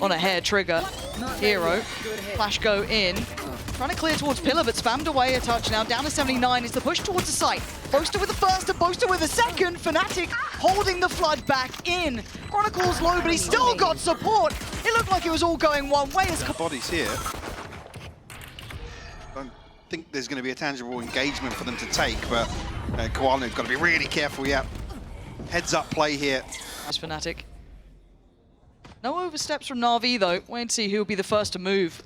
on a hair trigger. Hero, flash go in. Trying to clear towards Pillar, but spammed away a touch now. Down to 79 is the push towards the site. Boaster with the first and Boaster with the second. FNATIC holding the flood back in. Chronicle's low, but he still got support. It looked like it was all going one way. As bodies here. Don't think there's going to be a tangible engagement for them to take, but Koala's got to be really careful. Yeah, heads up play here. That's FNATIC. No oversteps from NAVI though. Wait to see who'll be the first to move.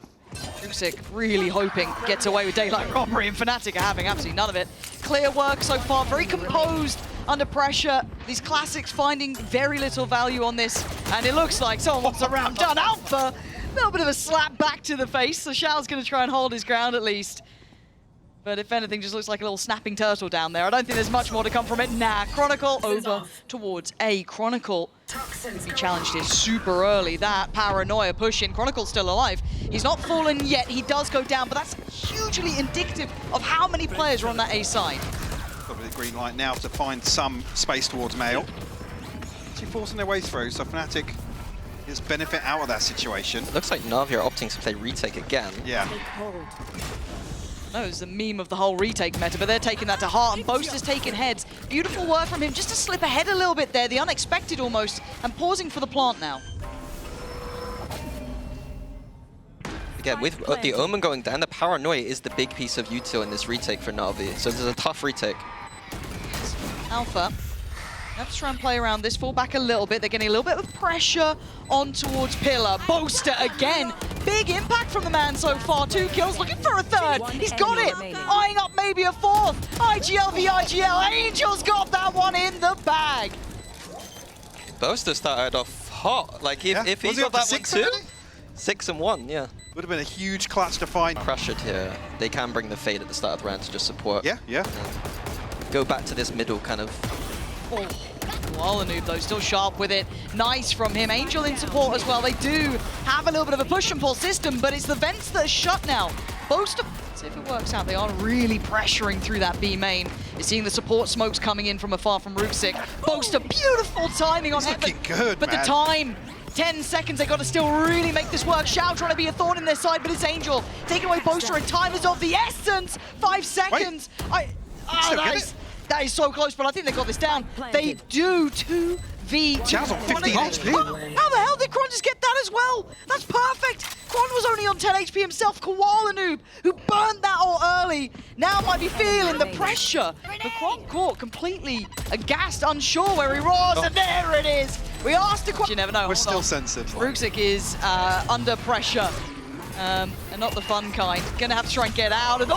Vincere really hoping gets away with daylight robbery, and FNATIC are having absolutely none of it. Clear work so far, very composed under pressure. These classics finding very little value on this, and it looks like someone wants a round done. Alpha, a little bit of a slap back to the face, so Xiao's going to try and hold his ground at least. But if anything, just looks like a little snapping turtle down there. I don't think there's much more to come from it. Nah, Chronicle over towards A. Chronicle could be challenged here super early. That paranoia pushing. Chronicle's still alive. He's not fallen yet. He does go down, but that's hugely indicative of how many players are on that A side. Got the green light now to find some space towards Mail. They're forcing their way through, so FNATIC is benefit out of that situation. It looks like NAVI are opting to play retake again. Yeah. No, it's the meme of the whole retake meta, but they're taking that to heart, and Boaster's taking heads. Beautiful work from him, just to slip ahead a little bit there, the unexpected almost, and pausing for the plant now. Again, with the Omen going down, the paranoia is the big piece of util in this retake for NAVI, so this is a tough retake. Alpha, have to try and play around this, fall back a little bit. They're getting a little bit of pressure on towards Pillar. Boaster again. Big impact from the man so far. 2 kills, looking for a third. He's got it. Eyeing up maybe a fourth. IGL v IGL. Angel's got that one in the bag. Boaster started off hot. Like if he got that one too. 6 and 1, yeah. Would have been a huge clutch to find. Pressured here. They can bring the fade at the start of the round to just support. Yeah, yeah. Go back to this middle kind of. Oh, Koala though, still sharp with it. Nice from him. Angel in support as well. They do have a little bit of a push and pull system, but it's the vents that are shut now. Boaster, see if it works out. They are really pressuring through that B main. You're seeing the support smokes coming in from afar from Vincere. Boaster, beautiful timing on looking good, but man. The time. 10 seconds, they got to still really make this work. Xiao trying to be a thorn in their side, but it's Angel taking away Boaster, and time is of the essence. 5 seconds. That is so close, but I think they got this down. They do 2v2. Xiao's on 15 HP. How the hell did Kron just get that as well? That's perfect. Kron was only on 10 HP himself. Koala Noob, who burned that all early, now might be feeling the pressure. But Kron caught completely aghast, unsure where he was, and there it is. We asked the question. You never know. We're still censored. Vincere is under pressure, and not the fun kind. Gonna have to try and get out of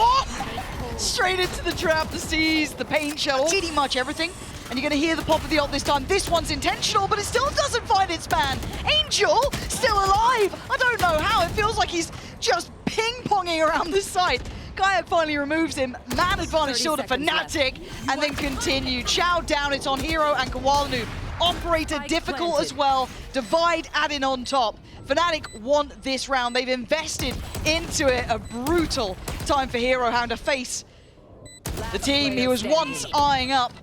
straight into the trap, the seize, the pain shell, pretty much everything. And you're going to hear the pop of the ult this time. This one's intentional, but it still doesn't find its man. Angel, still alive. I don't know how. It feels like he's just ping-ponging around this side. Kayak finally removes him. Man advantage still to FNATIC, and then continued. Xiao down, it's on Hero and Koala. Operator difficult as well. Divide adding on top. FNATIC want this round. They've invested into it. A brutal time for Hero Hound to face the team he was once eyeing up.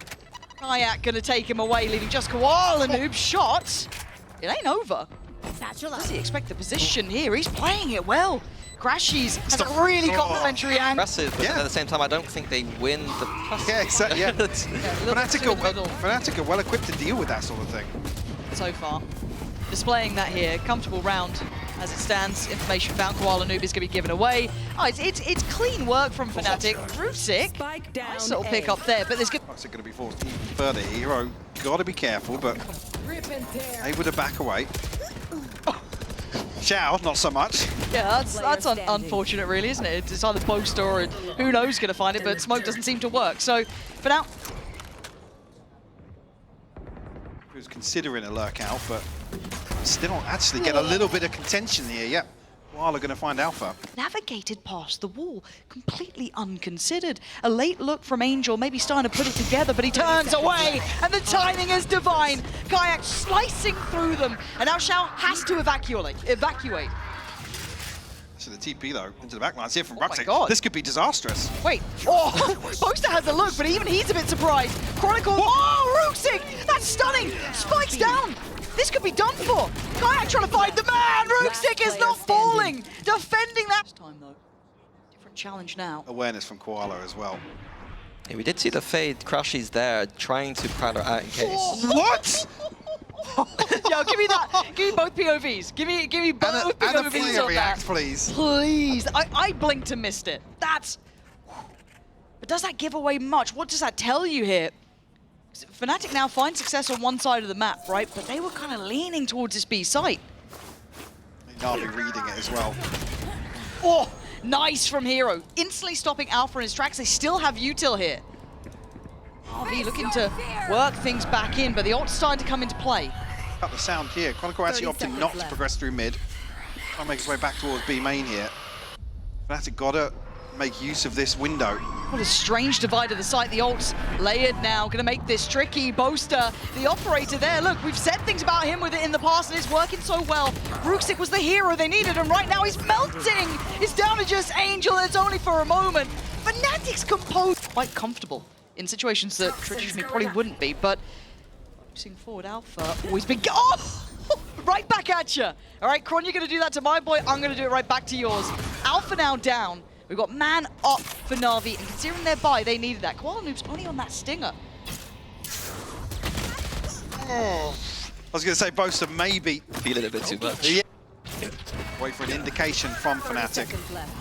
Kayak gonna take him away, leaving just Koala Noob shot. It ain't over. Does he expect the position here? He's playing it well. Crashies has a really complimentary angle. Impressive, but at the same time, I don't think they win the pass. Yeah, exactly. Yeah. FNATIC are well equipped to deal with that sort of thing. So far. Displaying that here. Comfortable round as it stands. Information found. Koala Noob is going to be given away. Oh, it's clean work from FNATIC. Vincere. Nice little pick up there, but there's good. It's going to be forced even further. Hero got to be careful, but able to back away. Xiao, not so much. Yeah, that's unfortunate, really, isn't it? It's either Boaster or who knows going to find it, but smoke doesn't seem to work. So, for now, he was considering a lurk out, but still actually get a little bit of contention here. Yep. Koala going to find Alpha. Navigated past the wall, completely unconsidered. A late look from Angel, maybe starting to put it together, but he turns away, and the timing is divine. Kayak slicing through them, and now Xiao has to evacuate. So the TP though, into the backlines here from my Vincere. God. This could be disastrous. Wait, Boaster has a look, but even he's a bit surprised. Chronicle, Vincere, that's stunning! Spikes down! This could be done for. Kayak trying to find the man. Rookstic is not falling. Defending that. This time though, different challenge now. Awareness from Koala as well. Yeah, we did see the Fade Crashies there trying to crowd her out in case. What? Yo, give me that. Give me both POVs. Give me both And a POVs player on react, that. please. Please. I blinked and missed it. That's... But does that give away much? What does that tell you here? FNATIC now find success on one side of the map, right? But they were kind of leaning towards this B site. NAVI reading it as well. Oh, nice from Hero. Instantly stopping Alpha in his tracks. They still have util here. NAVI looking to work things back in, but the ult's starting to come into play. Cut the sound here. Chronicle actually opting not to progress through mid. Trying to make his way back towards B main here. FNATIC gotta make use of this window. What a strange divide of the site. The ult's layered now, gonna make this tricky. Boaster, the operator there. Look, we've said things about him with it in the past and it's working so well. Rookstic was the hero they needed and right now he's melting. It's down to just Angel and it's only for a moment. FNATIC's composed. Quite comfortable in situations that traditionally probably wouldn't be, but focusing forward Alpha always been, oh! Right back at you. All right, Kron, you're gonna do that to my boy. I'm gonna do it right back to yours. Alpha now down. We've got man up for Navi, and considering their buy, they needed that. Koala Noob's only on that stinger. I was going to say Boaster maybe. Feeling a bit too much. Yeah. Wait for an indication from FNATIC.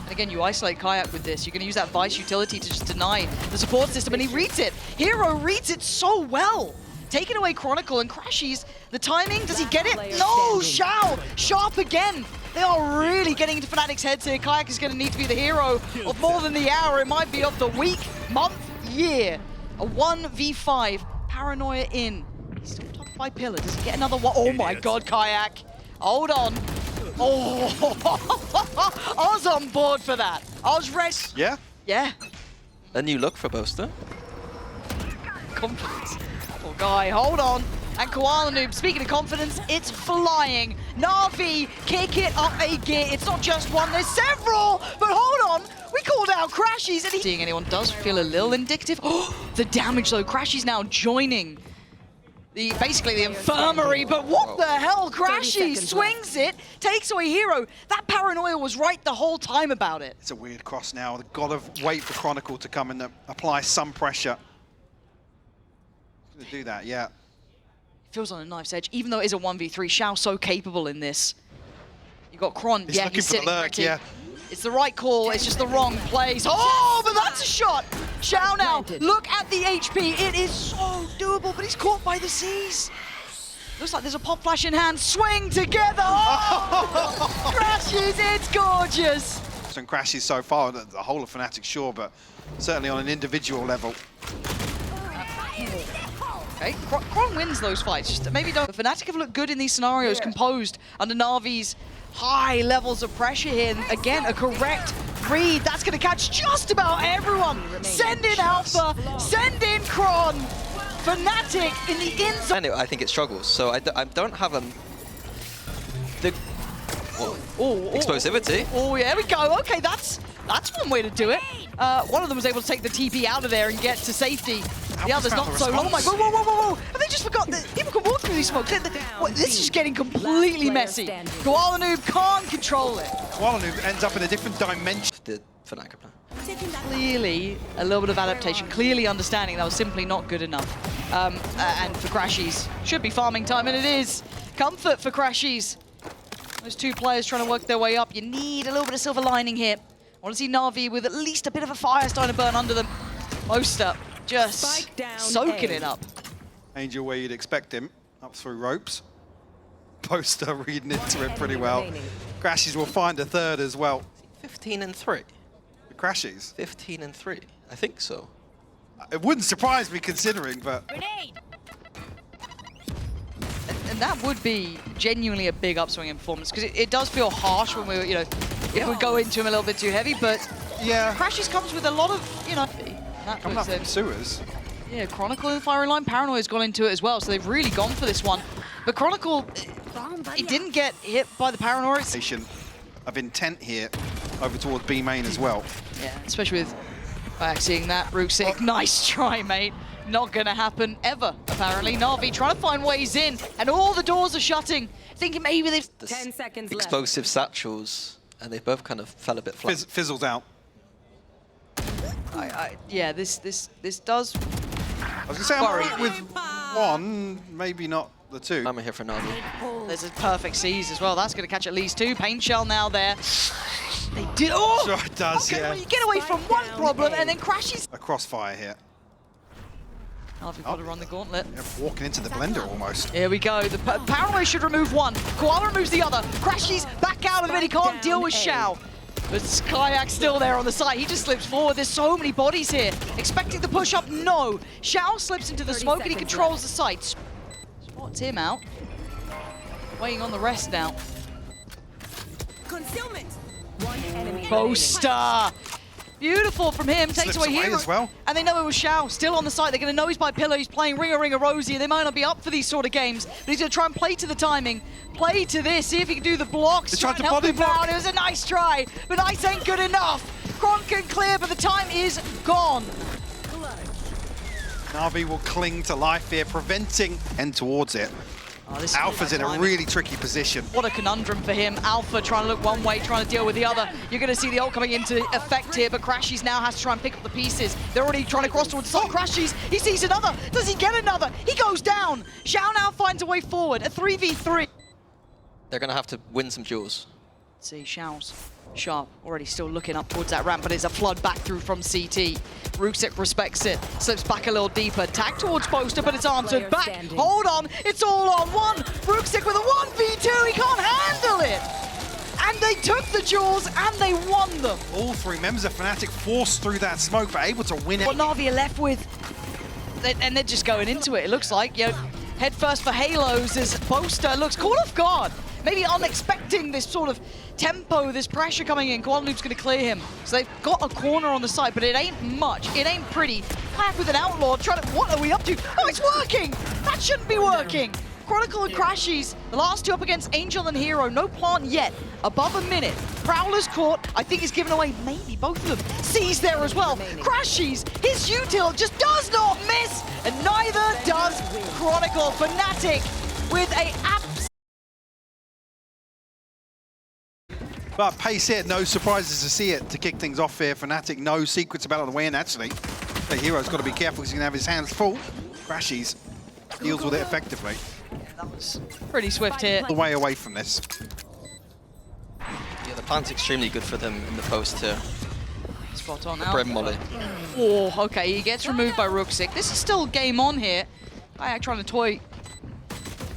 And again, you isolate Kayak with this. You're going to use that Vice utility to just deny the support system, and he reads it. Hero reads it so well. Taking away Chronicle and Crashies. The timing, does he get it? No, Shao, sharp again. They are really getting into FNATIC's heads here. Kayak is going to need to be the hero of more than the hour. It might be of the week, month, year. A 1v5, Paranoia in. He's still top 5 pillar. Does he get another one? Oh my god, Kayak. Hold on. Oh, I was on board for that. I was ready. Yeah? Yeah. A new look for Boaster. Confidence. Oh, guy, hold on. And Koala Noob, speaking of confidence, it's flying. Navi, kick it up a gear. It's not just one, there's several. But hold on, we called out Crashies. And seeing anyone does feel a little indicative. Oh, the damage though. Crashies now joining basically the infirmary. But what the hell? Crashies swings it, takes away Hero. That Paranoia was right the whole time about it. It's a weird cross now. They've got to wait for Chronicle to come and apply some pressure. He's going to do that, yeah. Feels on a knife's edge, even though it is a 1v3. Shao so capable in this. You got Kron, He's looking he's for the sitting lurk, pretty. yeah. It's the right call, it's just the wrong place. Oh, but that's a shot! Shao now, look at the HP. It is so doable, but he's caught by the seas. Looks like there's a pop flash in hand. Swing together! Oh! Crashes, it's gorgeous! Some crashes so far, the whole of FNATIC, sure, but certainly on an individual level. Okay, Kron wins those fights, just maybe don't. FNATIC have looked good in these scenarios, composed under Navi's high levels of pressure here. And again, a correct read. That's going to catch just about everyone. Send in Alpha, send in Kron. FNATIC in the inside. And I think it struggles, so I don't have the explosivity. Oh, yeah, there we go. Okay, that's one way to do it. One of them was able to take the TP out of there and get to safety. The other's not so long. Oh my god, whoa. Have they just forgot that people can walk through these smokes? This is getting completely messy. Koala Noob can't control it. Koala Noob ends up in a different dimension. The FNATIC plan. Clearly, a little bit of adaptation. Clearly understanding that was simply not good enough. And for Crashies, should be farming time, and it is. Comfort for Crashies. Those two players trying to work their way up. You need a little bit of silver lining here. I want to see Navi with at least a bit of a fire starting to burn under them. Boaster just soaking it up. Angel where you'd expect him, up through ropes. Boaster reading into it pretty well. Crashies will find a third as well. 15 and 3. The Crashies? 15 and 3. I think so. It wouldn't surprise me considering, but... And that would be genuinely a big upswing in performance, because it does feel harsh when we, if we go into him a little bit too heavy, but yeah, Crashies comes with a lot of, that coming up from sewers. Yeah, Chronicle in the firing line. Paranoia's gone into it as well, so they've really gone for this one. But Chronicle, he didn't get hit by the Paranoia. Of intent here over towards B main as well. Yeah, especially with seeing that Rookstic. Nice try, mate. Not gonna happen ever, apparently. Navi trying to find ways in, and all the doors are shutting. Thinking maybe they've... 10 seconds left. Explosive satchels, and they both kind of fell a bit flat. Fizzled out. Yeah, this does... I was going to say, I'm worried with one, maybe not the two. I'm here for Navi. There's a perfect seize as well. That's going to catch at least two. Pain Shell now there. They did... Oh! Sure it does, okay, yeah. well, you get away from one problem and then crashes. A crossfire here. Navi got to run the gauntlet. Yeah, walking into the blender almost. Here we go. The Paranoid should remove one. Koala removes the other. Crashes back out of it. He can't deal with Xiao. But Skayak's still there on the side. He just slips forward. There's so many bodies here. Expecting the push up, no. Xiao slips into the smoke and he controls the site. Spots him out. Waiting on the rest now. Concealment. One enemy. Boaster. Beautiful from him. Takes Slips away away Hero. as well. And they know it was Xiao. Still on the site. They're going to know he's by pillow. He's playing Ring a Rosie. They might not be up for these sort of games. But he's going to try and play to the timing. Play to this. See if he can do the blocks. They tried to help body him block. out. It was a nice try. But ice ain't good enough. Kron can clear, but the time is gone. Navi will cling to life here, preventing and towards it. Oh, this is Alpha's in a timing. really tricky position. What a conundrum for him. Alpha trying to look one way, trying to deal with the other. You're going to see the ult coming into effect here, but Crashies now has to try and pick up the pieces. They're already trying to cross towards the side. Crashies, he sees another. Does he get another? He goes down. Xiao now finds a way forward. A 3v3. They're going to have to win some duels. Let's see, Xiao's sharp, already still looking up towards that ramp, but there's a flood back through from CT. Ruxic respects it, slips back a little deeper. Tag towards Boaster, but it's answered back. Standing. Hold on, it's all on one. Ruxic with a 1v2, he can't handle it. And they took the duels and they won them. All three members of FNATIC forced through that smoke, but able to win it. What Navi are left with, and they're just going into it, it looks like. You know, head first for Halos as Boaster looks caught off guard. Maybe unexpecting this sort of tempo, this pressure coming in. Koala Noob's going to clear him. So they've got a corner on the side, but it ain't much. It ain't pretty. Back with an Outlaw trying to... What are we up to? Oh, it's working! That shouldn't be working. Chronicle and Crashies, the last two up against Angel and Hero. No plant yet. Above a minute. Prowler's caught. I think he's given away maybe both of them. C's there as well. Crashies, his util just does not miss, and neither does Chronicle. FNATIC with a But pace here, no surprises to see it to kick things off here. FNATIC, no secrets about the way in actually. The Hero's got to be careful because he's going to have his hands full. Crashies deals with it effectively. That was pretty swift here. The way away from this. Yeah, the plant's extremely good for them in the post here. Spot on Bread now. molly. Oh, okay, he gets removed by Ruxic. This is still game on here. Trying to toy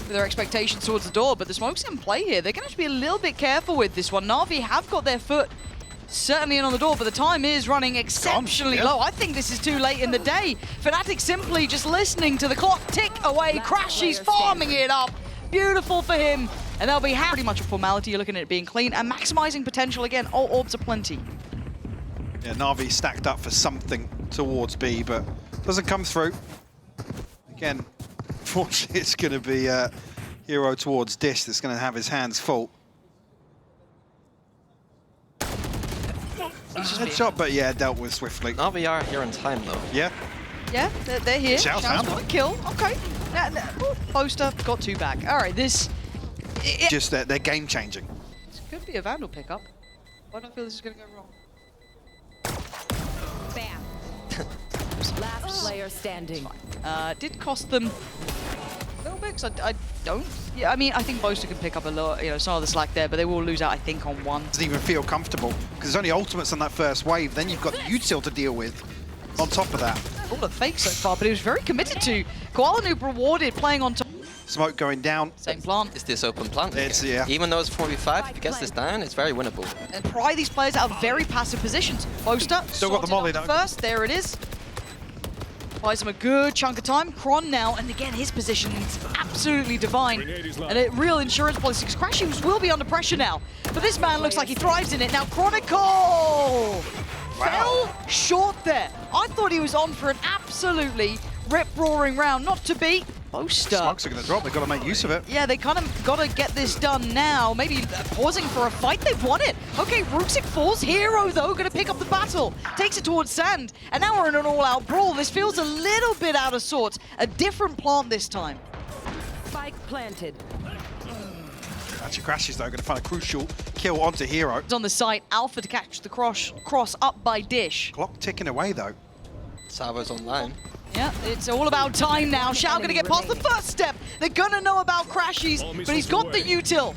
with their expectations towards the door, but the smoke's in play here. They're going to have to be a little bit careful with this one. Navi have got their foot certainly in on the door, but the time is running exceptionally low. I think this is too late in the day. FNATIC simply just listening to the clock tick away. Crashies farming it up. Beautiful for him. And they'll be pretty much a formality. You're looking at it being clean and maximizing potential again. All orbs are plenty. Yeah, Navi stacked up for something towards B, but doesn't come through. Again, fortunately, it's going to be Hero towards Dish that's going to have his hands full. Headshot, but yeah, dealt with swiftly. Navi are here in time though. Yeah. Yeah, they're here. Xiao's Xiao's found got a kill. Okay. Poster got two back. All right, this Just they're game changing. could be a Vandal pickup. Why do I feel this is going to go wrong? Bam. Last player standing. Did cost them a little bit, 'cause I don't. Yeah, I mean, I think Boaster can pick up a lot, some of the slack there, but they will lose out, I think, on one. Doesn't even feel comfortable because there's only ultimates on that first wave. Then you've got the util to deal with on top of that. All the fake so far, but he was very committed to. Koala Noob rewarded playing on top. Smoke going down. Same plant. It's this open plant. It's, again. yeah. Even though it's 4v5, if he gets this down, it's very winnable. And pry these players out of very passive positions. Boaster Still got the sorted molly, out though. first. There it is. Buys him a good chunk of time. Kron now, and again, his position is absolutely divine. And a real insurance policy, because Crashies will be under pressure now. But this man looks like he thrives in it. Now, Chronicle fell short there. I thought he was on for an absolutely rip-roaring round. Not to be. Boaster. Smokes are going to drop. They've got to make use of it. Yeah, they kind of got to get this done now. Maybe pausing for a fight. They've won it. Okay, Rooksik falls. Hero, though, going to pick up the battle. Takes it towards Sand. And now we're in an all-out brawl. This feels a little bit out of sorts. A different plant this time. Spike planted. Actually, Crashes, though, going to find a crucial kill onto Hero. It's on the site. Alpha to catch the cross up by Dish. Clock ticking away, though. Savo's online. Yeah, it's all about time now. Shao gonna get past the first step. They're gonna know about Crashies, but he's got the util.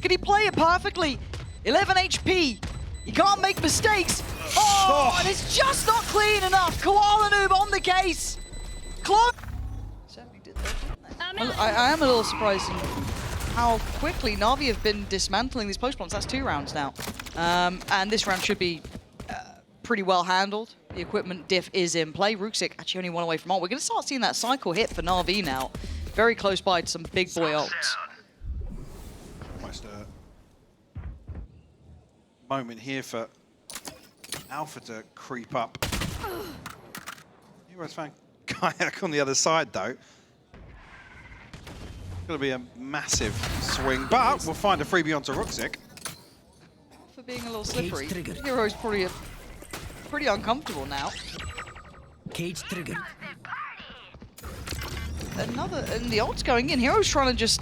Can he play it perfectly? 11 HP. He can't make mistakes. Oh, and it's just not clean enough. Koala Noob on the case. Close. I am a little surprised in how quickly Navi have been dismantling these post plants. That's 2 rounds now. And this round should be pretty well handled. The equipment diff is in play. Rooksik actually only 1 away from ult. We're going to start seeing that cycle hit for Na'Vi now. Very close by to some big boy ults. Almost a moment here for Alpha to creep up. Heroes found Kayak on the other side, though. Going to be a massive swing, but we'll find a freebie onto Rooksik. For being a little slippery, Hero's probably pretty uncomfortable now. Cage trigger. And the ult's going in. Hero's trying to just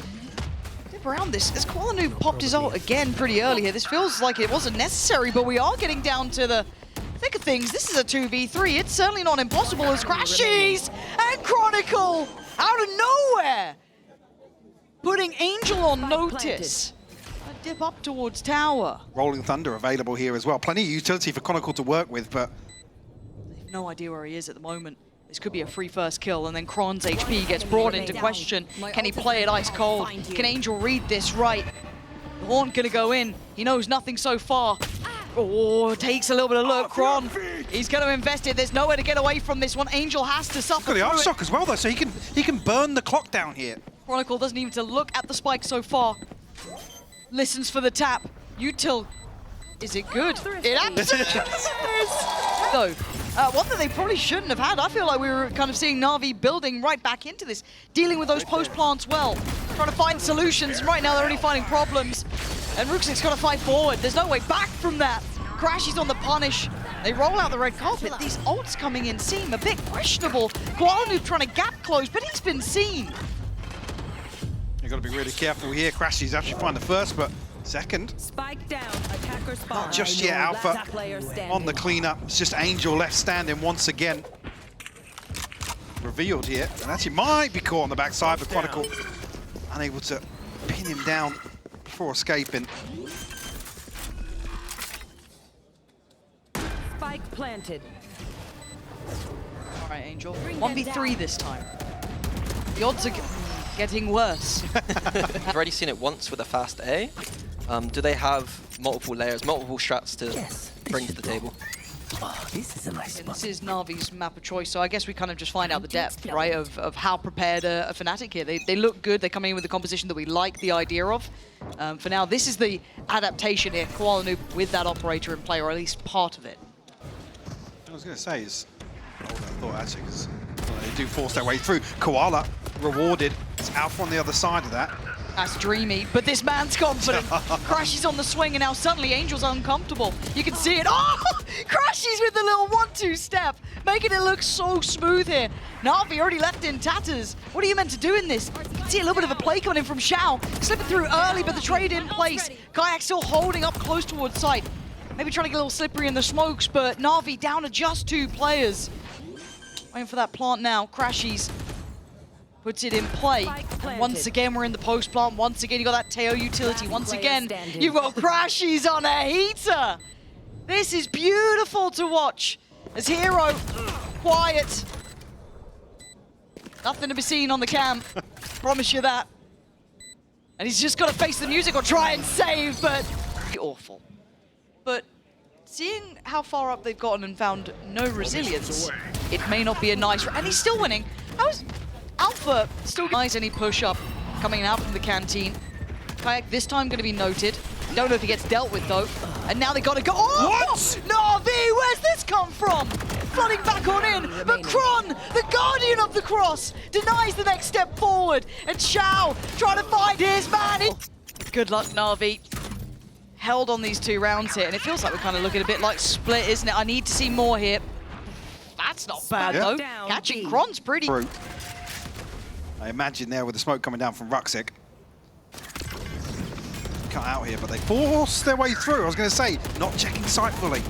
dip around this. As Koala Noob popped his ult again pretty early here. This feels like it wasn't necessary, but we are getting down to the thick of things. This is a 2v3. It's certainly not impossible as Crashies and Chronicle out of nowhere, putting Angel on notice. A dip up towards tower. Rolling Thunder available here as well. Plenty of utility for Chronicle to work with, but They have no idea where he is at the moment. This could be a free first kill, and then Kron's HP gets brought into question. Can he play it ice cold? Can Angel read this right? The Horn gonna go in. He knows nothing so far. Oh, takes a little bit of look. Kron, he's gonna invest it. There's nowhere to get away from this one. Angel has to suffer got the through arc it. shock as well, though, so he can burn the clock down here. Chronicle doesn't even to look at the spike so far. Listens for the tap. Util, is it good? It absolutely is. Though, one that they probably shouldn't have had. I feel like we were kind of seeing Na'Vi building right back into this, dealing with those post plants well, trying to find solutions. And right now they're only finding problems. And Rooksik's got to fight forward. There's no way back from that. Crashies on the punish. They roll out the red carpet. These ults coming in seem a bit questionable. Koala Noob trying to gap close, but he's been seen. You've got to be really careful here. Crashies actually find the first, but second. Spike down. Attacker spawn. Not just yet, Alpha Last player standing. on the cleanup. It's just Angel left standing once again. Revealed here, and actually might be caught on the backside, but Chronicle unable to pin him down before escaping. Spike planted. All right, Angel. 1v3 this time. The odds are getting worse. I've already seen it once with a fast A. Do they have multiple layers, multiple strats to bring to the table? Oh, this is a nice And spot. this is Navi's map of choice, so I guess we kind of just find out the depth, right, of how prepared a FNATIC here. They look good. They're coming in with the composition that we like the idea of. For now, this is the adaptation here. Koala Noob with that operator in play, or at least part of it. I was going to say is, I thought actually, because they do force their way through. Koala rewarded. It's Alpha on the other side of that. That's dreamy, but this man's confident. Crashies on the swing, and now suddenly Angel's uncomfortable. You can see it. Oh! Crashies with the little 1-2 step, making it look so smooth here. Na'Vi already left in tatters. What are you meant to do in this? You can see a little bit of a play coming in from Shao. Slipping through early, but the trade in place. Kayak still holding up close towards sight. Maybe trying to get a little slippery in the smokes, but Na'Vi down to just 2 players. Waiting for that plant now. Crashies puts it in play. And once again, we're in the post plant. Once again, you got that Teo utility. Once again, you've got Crashies on a heater. This is beautiful to watch. As Hero, quiet. Nothing to be seen on the cam. Promise you that. And he's just got to face the music or try and save, but awful. But seeing how far up they've gotten and found no resilience, it may not be a nice... And he's still winning. How's Alpha still nice any push-up coming out from the canteen? Kayak this time going to be noted. Don't know if he gets dealt with, though. And now they got to go... Oh! What? Na'Vi, where's this come from? flooding back on in, but Kron, the guardian of the cross, denies the next step forward, and Shao trying to find his man. Good luck, Navi. Held on these 2 rounds here, and it feels like we're kind of looking a bit like split, isn't it? I need to see more here. That's not bad, though. Catching Kron's pretty... Brute. I imagine there with the smoke coming down from Ruxic. Cut out here, but they force their way through. I was going to say, not checking sight fully.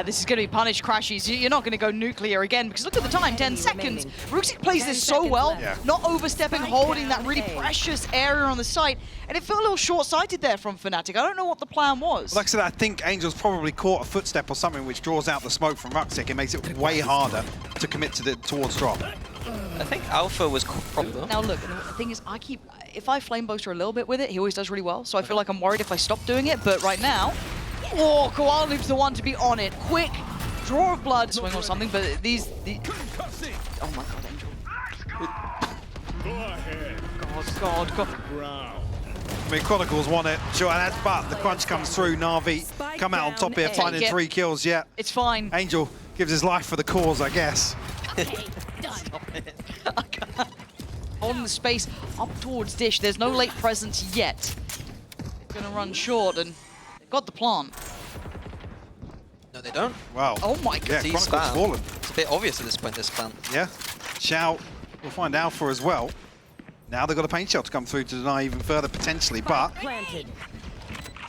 This is going to be punished, Crashies. You're not going to go nuclear again, because look at the time, 10 seconds. Ruxic plays this so well, not overstepping, holding that really precious area on the site, and it felt a little short-sighted there from FNATIC. I don't know what the plan was. Like I said, I think Angel's probably caught a footstep or something which draws out the smoke from Ruxic. It makes it way harder to commit to towards drop. I think Alpha was probably. Now look, the thing is, if I flame boaster a little bit with it, he always does really well, so I feel like I'm worried if I stop doing it, but right now, oh, Koala Noob's the one to be on it. Quick draw of blood, swing or something, but these... Oh my god, Angel. God. I mean, Chronicles won it, sure, but the crunch comes through. Navi come out on top here, finding 3 kills. Yeah, it's fine. Angel gives his life for the cause, I guess. Holding the space up towards Dish. There's no late presence yet. They're gonna run short and got the plant. No, they don't. Wow. Oh my god. Yeah, Chronicles fallen. It's a bit obvious at this point, this plant. Yeah. Shao will find Alpha as well. Now they've got a paint shell to come through to deny even further potentially, but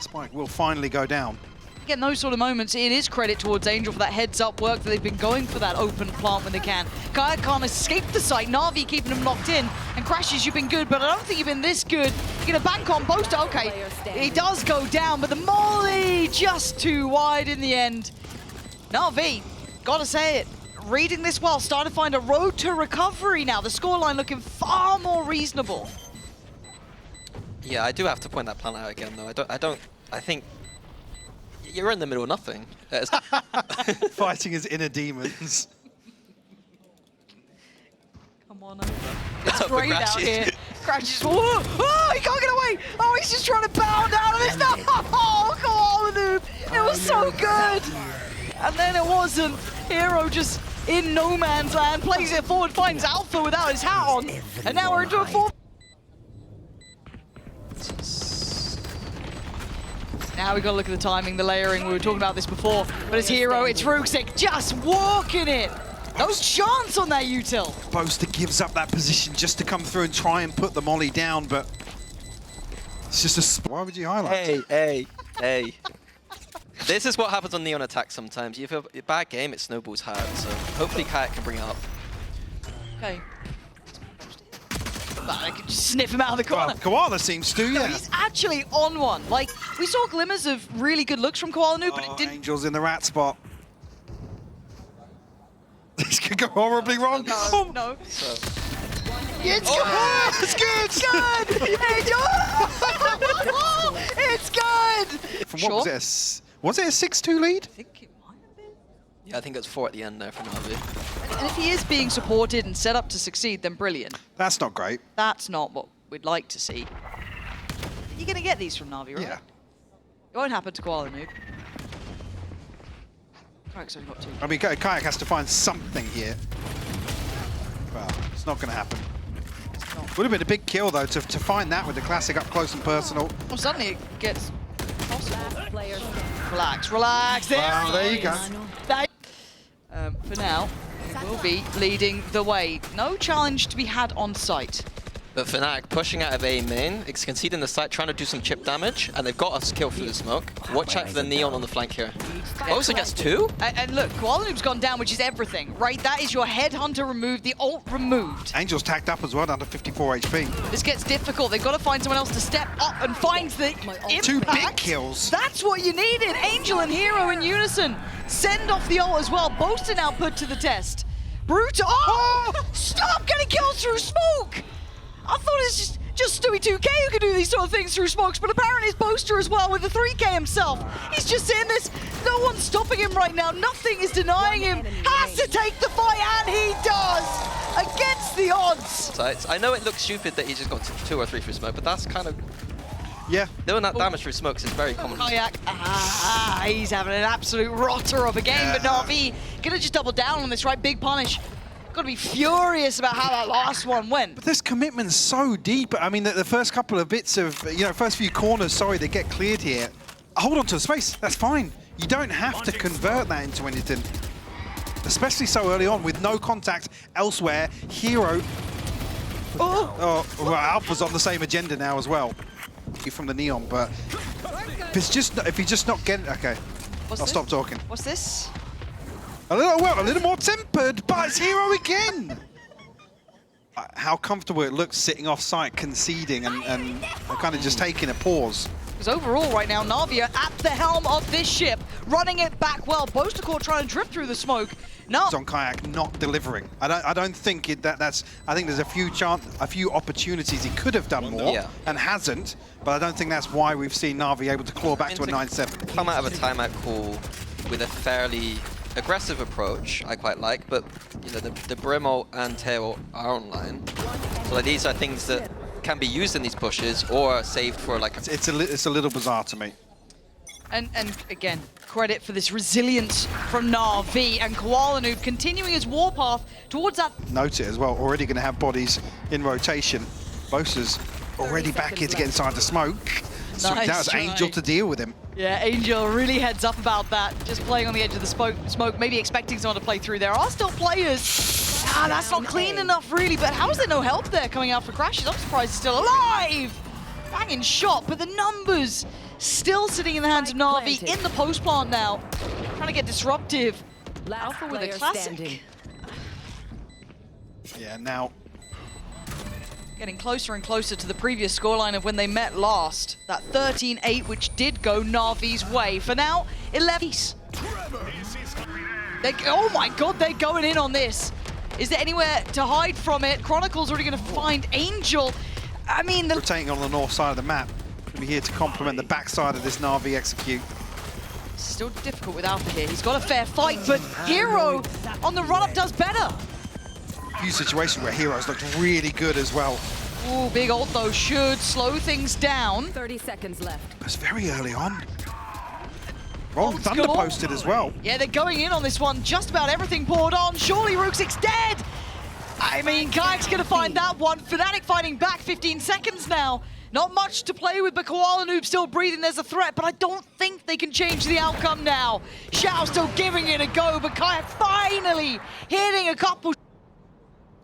Spike will finally go down. Again, those sort of moments, it is credit towards Angel for that heads-up work that they've been going for that open plant when they can. Kaya can't escape the site. Navi keeping him locked in. And Crashes, you've been good, but I don't think you've been this good. You're going to bank on Boaster. Okay, he does go down, but the molly just too wide in the end. Navi, gotta say it, reading this well, starting to find a road to recovery now. The scoreline looking far more reasonable. Yeah, I do have to point that plant out again, though. I think you're in the middle of nothing. Fighting his inner demons. Come on over. It's great out here. Crashes. Oh, he can't get away. Oh, he's just trying to bound out of this. No, oh, come on, Noob. It was so good. And then it wasn't. Hero just in no man's land, plays it forward, finds Alpha without his hat on. And now we're into a 4. Now we got to look at the timing, the layering. We were talking about this before, but it's Hero, it's Ruxic, just walking it. No chance on that util. Boaster gives up that position just to come through and try and put the molly down, but it's just a... Why would you highlight? Hey. This is what happens on Neon Attack sometimes. You have a bad game, it snowballs hard, so hopefully Kayak can bring it up. Okay. I can just sniff him out of the corner. Well, Koala seems to, yeah. No, he's actually on one. Like, we saw glimmers of really good looks from Koala Noob, but it didn't... Angel's in the rat spot. This could go horribly wrong. No. So. It's good! It's good! It's good! It's good! From what was it a 6-2 lead? I think it might have been. Yeah, I think it's 4 at the end there for Navi. And if he is being supported and set up to succeed, then brilliant. That's not great. That's not what we'd like to see. You're going to get these from Navi, right? Yeah. It won't happen to Koala Noob. Kayak's only got 2. I mean, Kayak has to find something here. Well, it's not going to happen. Would have been a big kill, though, to find that with the classic up close and personal. Well, suddenly it gets possible. Relax. There you go. For now, he will be leading the way. No challenge to be had on site. But FNATIC pushing out of A main, it's conceding the site, trying to do some chip damage, and they've got us killed through the smoke. Watch out for the Neon on the flank here. Boaster gets 2? And look, Koala Noob's gone down, which is everything, right? That is your headhunter removed, the ult removed. Angel's tacked up as well, down to 54 HP. This gets difficult. They've got to find someone else to step up and find the impact. 2 big kills. That's what you needed. Angel and Hero in unison. Send off the ult as well. Boaster now put to the test. Brutal. Oh! Stop getting killed through smoke! I thought it was just Stewie 2K who could do these sort of things through smokes, but apparently it's Boaster as well with the 3K himself. He's just in this. No one's stopping him right now. Nothing is denying him. Has to take the fight, and he does! Against the odds! So I know it looks stupid that he just got 2 or 3 through smoke, but that's kind of Yeah. Doing that damage through smokes is very common. Kayak, he's having an absolute rotter of a game, but NAVI gonna just double down on this, right? Big punish. Gotta be furious about how that last one went. But this commitment's so deep. I mean, the first couple of bits of, first few corners, sorry, they get cleared here. Hold on to the space, that's fine. You don't have to convert that into anything. Especially so early on with no contact elsewhere. Hero. Oh, well, Alpha's on the same agenda now as well. From the Neon, but if he's just not getting, okay. I'll stop talking. What's this? A little more tempered, but it's Hero again. How comfortable it looks sitting off site, conceding, and kind of just taking a pause. Because overall, right now, NAVI are at the helm of this ship, running it back well. Boastercore trying to drift through the smoke. No. On Kayak not delivering. I don't think that's. I think there's a few opportunities he could have done more and hasn't. But I don't think that's why we've seen NAVI able to claw back to a 9-7. Come out of a timeout call with a fairly aggressive approach, I quite like. But the Brimo and Tail are online, so like, these are things that can be used in these pushes or saved for like. It's a little bizarre to me. And again, credit for this resilience from NAVI and Koala Noob continuing his warpath towards that. Note it as well, already going to have bodies in rotation. Bosa's already back here to get inside the smoke. So Nice that was try. Angel to deal with him. Yeah, Angel really heads up about that. Just playing on the edge of the smoke, maybe expecting someone to play through. There are still players. That's not clean enough, really. But how is there no help there coming out for Crashes? I'm surprised he's still alive. Banging shot, but the numbers still sitting in the hands of NAVI in the post plant now. Trying to get disruptive. Alpha with a classic. Standing. Yeah, now. Getting closer and closer to the previous scoreline of when they met last. That 13-8, which did go NAVI's way. For now, 11. Oh my god, they're going in on this. Is there anywhere to hide from it? Chronicle's already going to find Angel. I mean, rotating on the north side of the map. Going to be here to complement the backside of this NAVI execute. Still difficult with Alpha here. He's got a fair fight, but Hero on the run-up does better. Few situations where Heroes looked really good as well. Ooh, big ult though should slow things down. 30 seconds left. It's very early on. Roll Ult's Thunder gone. posted as well. Yeah, they're going in on this one. Just about everything poured on. Surely Rooksik's dead. I mean, Kayak's gonna find that one. FNATIC fighting back, 15 seconds now. Not much to play with, but Koala Noob still breathing. There's a threat, but I don't think they can change the outcome now. Xiao still giving it a go, but Kayak finally hitting a couple.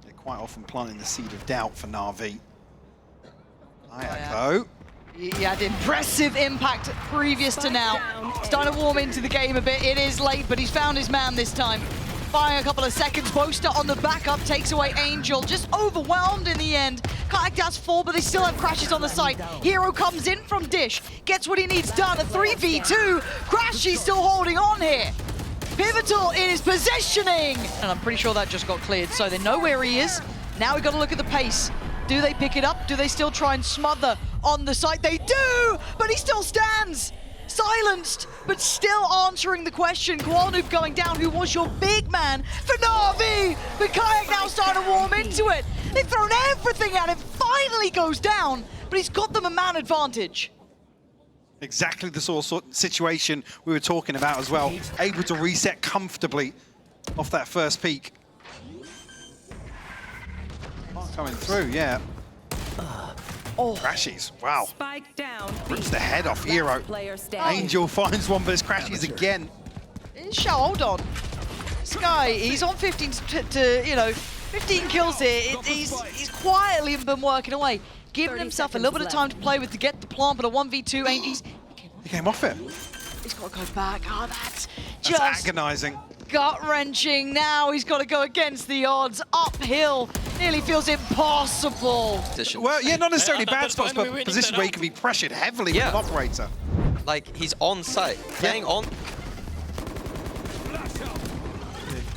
They're quite often planting the seed of doubt for NAVI. Kayak though. He had impressive impact previous to now. Starting to warm into the game a bit. It is late, but he's found his man this time. Buying a couple of seconds. Boaster on the backup takes away Angel. Just overwhelmed in the end. Kayak does fall, but they still have Crashes on the site. Hero comes in from Dish. Gets what he needs done. A 3v2. Crashes still holding on here. Pivotal in his positioning. And I'm pretty sure that just got cleared. So they know where he is. Now we've got to look at the pace. Do they pick it up? Do they still try and smother on the site? They do, but he still stands. Silenced, but still answering the question. Koala Noob going down. Who was your big man for NAVI? But Kayak now starting to warm into it. They've thrown everything at him. Finally goes down, but he's got them a man advantage. Exactly the sort of situation we were talking about as well. Able to reset comfortably off that first peak. Coming through, yeah. Oh, Crashes, wow. Spike down. Rips the head off Hero. Player standing. Angel finds one, but it's Crashes again. Xiao, hold on. This guy, he's on 15 15 kills here. He's quietly been working away, giving himself a little bit of time to play with to get the plant, but a 1v2 ain't. He came off it. He's got to go back. Oh, that's That's just agonizing. gut-wrenching. Now he's got to go against the odds. Uphill. Nearly feels impossible. Well, yeah, not necessarily bad spots, but positions where you can be pressured heavily with an operator. Like, he's on site, playing on.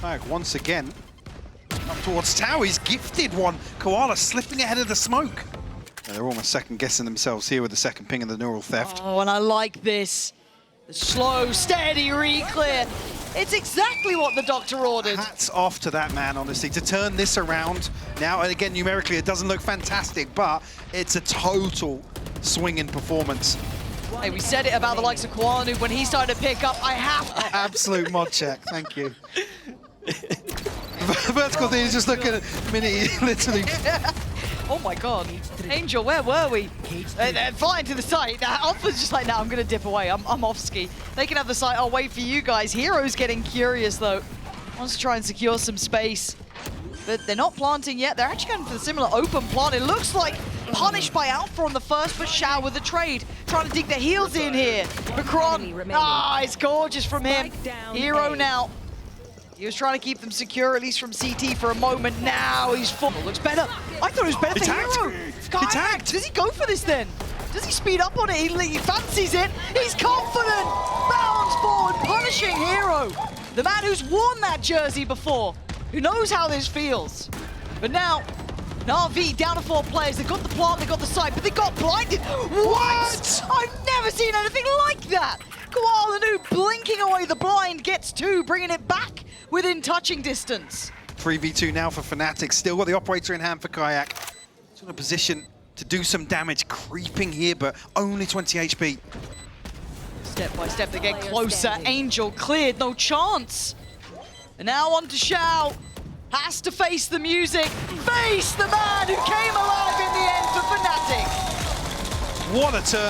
Kayak once again up towards Tower. He's gifted one. Koala slipping ahead of the smoke. Yeah, they're almost second-guessing themselves here with the second ping of the neural theft. Oh, and I like this. The slow, steady re-clear. It's exactly what the doctor ordered. Hats off to that man, honestly, to turn this around now. And again, numerically, it doesn't look fantastic, but it's a total swinging performance. Hey, we said it about the likes of Kwanu when he started to pick up. I have to. Absolute mod check, thank you. Vertical thing is just looking at Mini, literally. Oh my god. Angel, where were we? They're flying to the site. Alpha's just like, no, I'm going to dip away. I'm off ski. They can have the site. I'll wait for you guys. Hero's getting curious, though. Wants to try and secure some space. But they're not planting yet. They're actually going for the similar open plant. It looks like punished by Alpha on the first, but Shao with the trade. Trying to dig their heels in here. Macron. It's gorgeous from him. Hero now. He was trying to keep them secure, at least from CT for a moment. Now he's full. Looks better. I thought it was better for Hero. He tagged. Does he go for this then? Does he speed up on it? He fancies it. He's confident. Bounds forward, punishing Hero. The man who's worn that jersey before. Who knows how this feels. But now, NAVI down to 4 players. They got the plant, they got the site, but they got blinded. What? I've never seen anything like that. Koalanu blinking away the blind, gets 2, bringing it back within touching distance. 3v2 now for FNATIC. Still got the operator in hand for Kayak. He's in a position to do some damage, creeping here, but only 20 HP. Step by step, they get closer. Angel cleared, no chance. And now on to Shao. Has to face the music. Face the man who came alive in the end for FNATIC. What a turn.